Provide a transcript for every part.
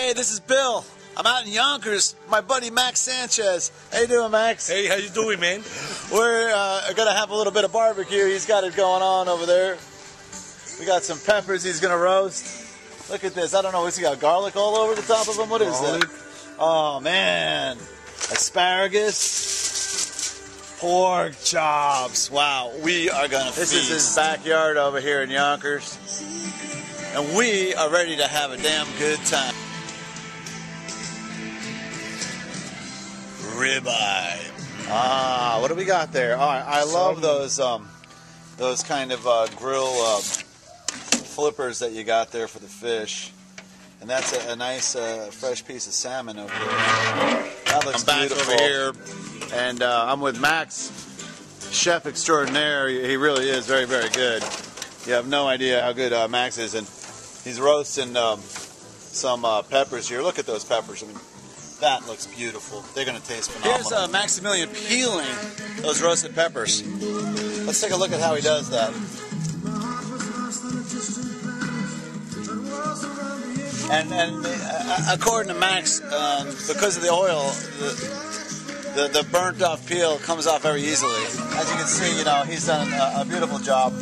Hey, this is Bill. I'm out in Yonkers. My buddy Max Sanchez. How you doing, Max? Hey, how you doing, man? We're gonna have a little bit of barbecue. He's got it going on over there. We got some peppers he's gonna roast. Look at this. I don't know. What's he got? Garlic all over the top of him? What is that? Oh man, asparagus, pork chops. Wow, we are gonna feast. This is his backyard over here in Yonkers, and we are ready to have a damn good time. Ribeye. Ah, what do we got there? All right, I love those kind of grill flippers that you got there for the fish, and that's a nice fresh piece of salmon over there. That looks beautiful. Over here, and I'm with Max, chef extraordinaire. He really is very, very good. You have no idea how good Max is, and he's roasting some peppers here. Look at those peppers. I mean, that looks beautiful. They're going to taste phenomenal. Here's Maximillian peeling those roasted peppers. Let's take a look at how he does that. And according to Max, because of the oil, the burnt off peel comes off very easily. As you can see, you know, he's done a beautiful job.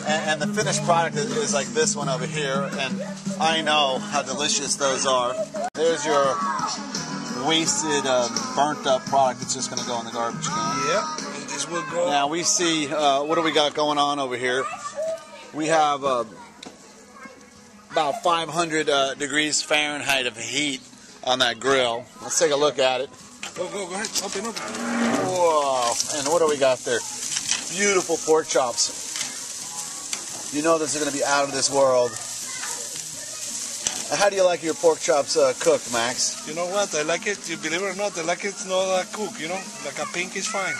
And the finished product is like this one over here, and I know how delicious those are. There's your wasted, burnt up product that's just going to go in the garbage can. Yeah, this will go. Now we see, what do we got going on over here? We have about 500 degrees Fahrenheit of heat on that grill. Let's take a look at it. Go ahead, open. Whoa, and what do we got there? Beautiful pork chops. You know this is going to be out of this world. How do you like your pork chops cooked, Max? You know what? I like it. You believe it or not, I like it not cooked. You know, like a pink is fine.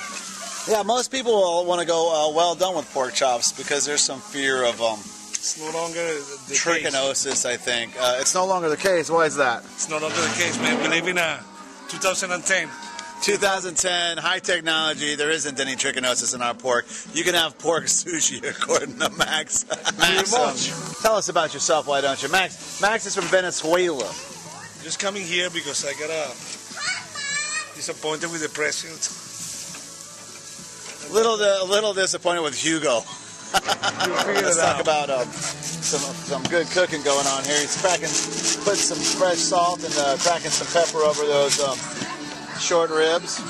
Yeah, most people will want to go well done with pork chops because there's some fear of it's no longer the trichinosis. Case. I think it's no longer the case. Why is that? It's no longer the case, man. We live in 2010. 2010, high technology. There isn't any trichinosis in our pork. You can have pork sushi, according to Max. Max, tell us about yourself, why don't you? Max is from Venezuela. Just coming here because I got disappointed with the president. A little disappointed with Hugo. Let's talk about some good cooking going on here. He's putting some fresh salt and cracking some pepper over those short ribs.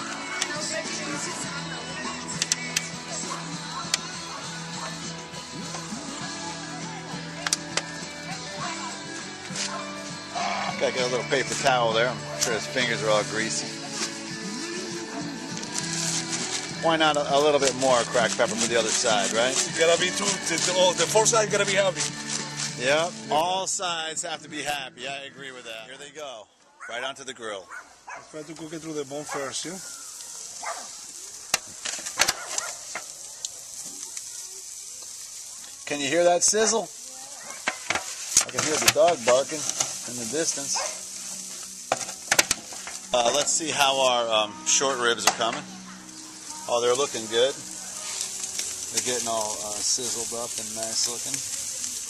Gotta get a little paper towel there. I'm sure his fingers are all greasy. Why not a little bit more cracked pepper for the other side, right? It's gotta be the four sides gotta be happy. Yep, all sides have to be happy. I agree with that. Here they go, right onto the grill. Try to cook it through the bone first, yeah? Can you hear that sizzle? I can hear the dog barking in the distance. Let's see how our short ribs are coming. Oh, they're looking good. They're getting all sizzled up and nice looking.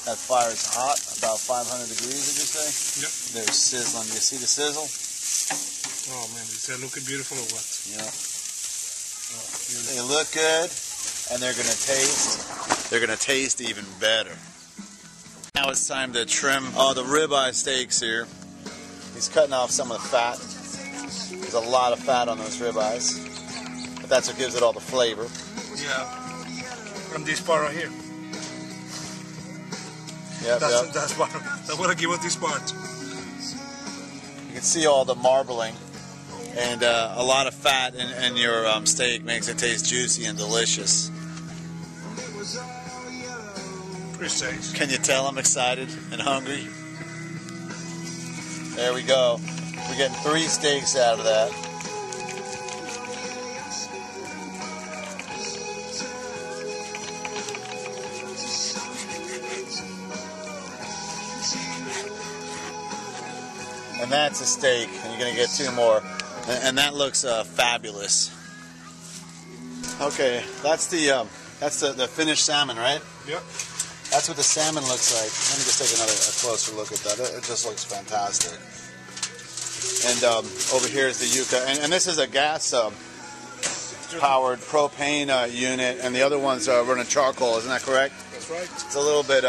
That fire is hot, about 500 degrees, did you say? Yep. They're sizzling. You see the sizzle? Oh man, is that looking beautiful or what? Yeah. Oh, they look good, and they're gonna taste even better. Now it's time to trim the ribeye steaks here. He's cutting off some of the fat. There's a lot of fat on those ribeyes, but that's what gives it all the flavor. Yeah. From this part right here. Yep, that's what I give us this part. You can see all the marbling. And a lot of fat in your steak makes it taste juicy and delicious. Pretty nice. Can you tell I'm excited and hungry? There we go. We're getting 3 steaks out of that. And that's a steak, and you're going to get 2 more. And that looks fabulous. Okay, that's the finished salmon, right? Yep. That's what the salmon looks like. Let me just take a closer look at that. It just looks fantastic. And over here is the yuca. And this is a gas-powered propane unit, and the other one's running charcoal. Isn't that correct? That's right. It's a little bit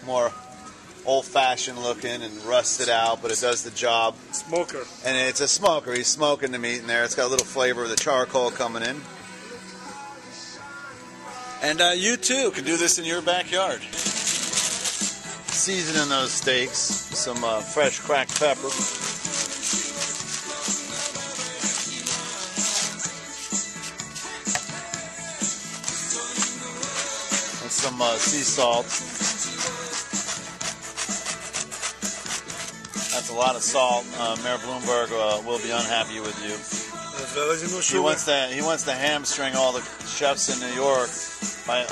more old-fashioned looking and rusted out, but it does the job. Smoker. And it's a smoker. He's smoking the meat in there. It's got a little flavor of the charcoal coming in. And you too can do this in your backyard. Seasoning those steaks, some fresh cracked pepper. And some sea salt. That's a lot of salt. Mayor Bloomberg will be unhappy with you. He wants to hamstring all the chefs in New York by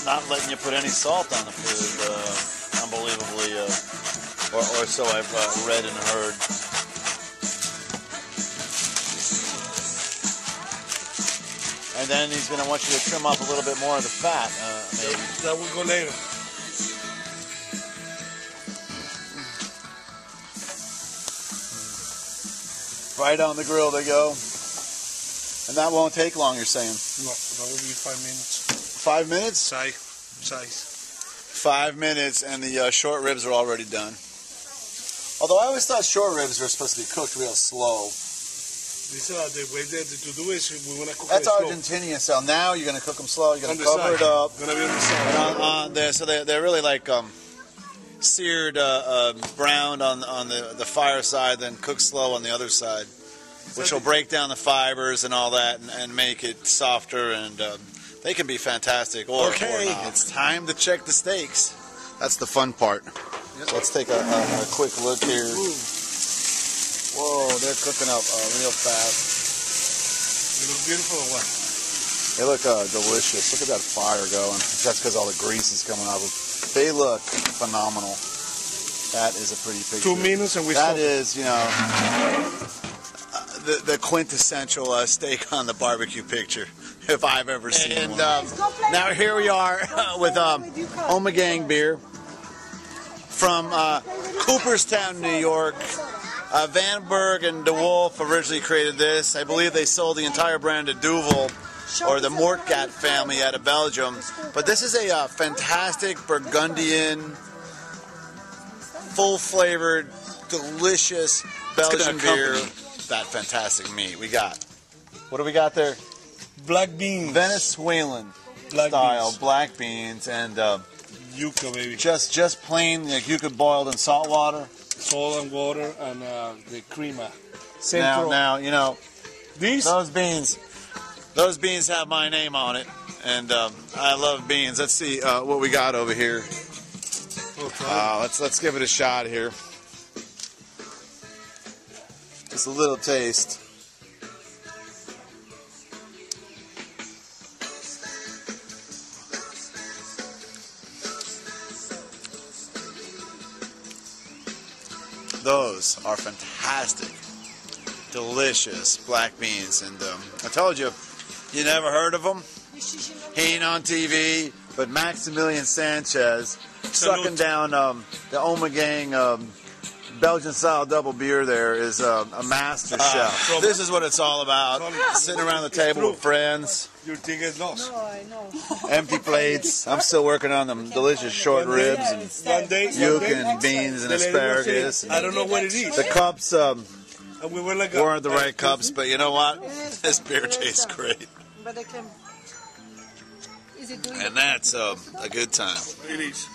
not letting you put any salt on the food. Unbelievably, or so I've read and heard. And then he's going to want you to trim off a little bit more of the fat, maybe. That will go later. Right on the grill they go. And that won't take long, you're saying? No, that will be 5 minutes. 5 minutes? Size. 5 minutes, and the short ribs are already done. Although I always thought short ribs were supposed to be cooked real slow. This the way to do is we want to cook That's it slow. Argentinian style. Now you're going to cook them slow. You're going to cover it up. Going to be on the side. On there, so they're really like seared, browned on the fire side, then cooked slow on the other side, which will break down the fibers and all that, and make it softer, and they can be fantastic. Or not. It's time to check the steaks. That's the fun part. Yep. So let's take a quick look here. Ooh. Whoa, they're cooking up real fast. They look beautiful or what? They look delicious. Look at that fire going. That's because all the grease is coming off of them. They look phenomenal. That is a pretty picture. 2 minutes and we That is, you know, the quintessential steak on the barbecue picture, if I've ever seen one. Now here we are with Omegang beer from Cooperstown, New York. Vanberg and DeWolf originally created this. I believe they sold the entire brand to Duvel or the Mortgat family out of Belgium. But this is a fantastic Burgundian, full-flavored, delicious Belgian beer. That fantastic meat. What do we got there? Black beans. Venezuelan Black style beans. black beans and Yuca, baby. just plain, like yuca boiled in salt water. Salt and water and the crema. Now, you know, those beans have my name on it, and I love beans. Let's see what we got over here. Let's give it a shot here. Just a little taste. Those are fantastic, delicious black beans, and I told you, you never heard of them? He ain't on TV, but Maximillian Sanchez sucking down the Omegang Belgian-style double beer there is a master chef. This is what it's all about, sitting around the table with friends. Your thing is lost. No, I know. Empty plates. I'm still working on them delicious short ribs and yuca and beans and asparagus. I don't know what it is. The cups And we were like weren't the right cups, but you know what? This beer tastes great. But I can. Is it doing And that's a good time. It is.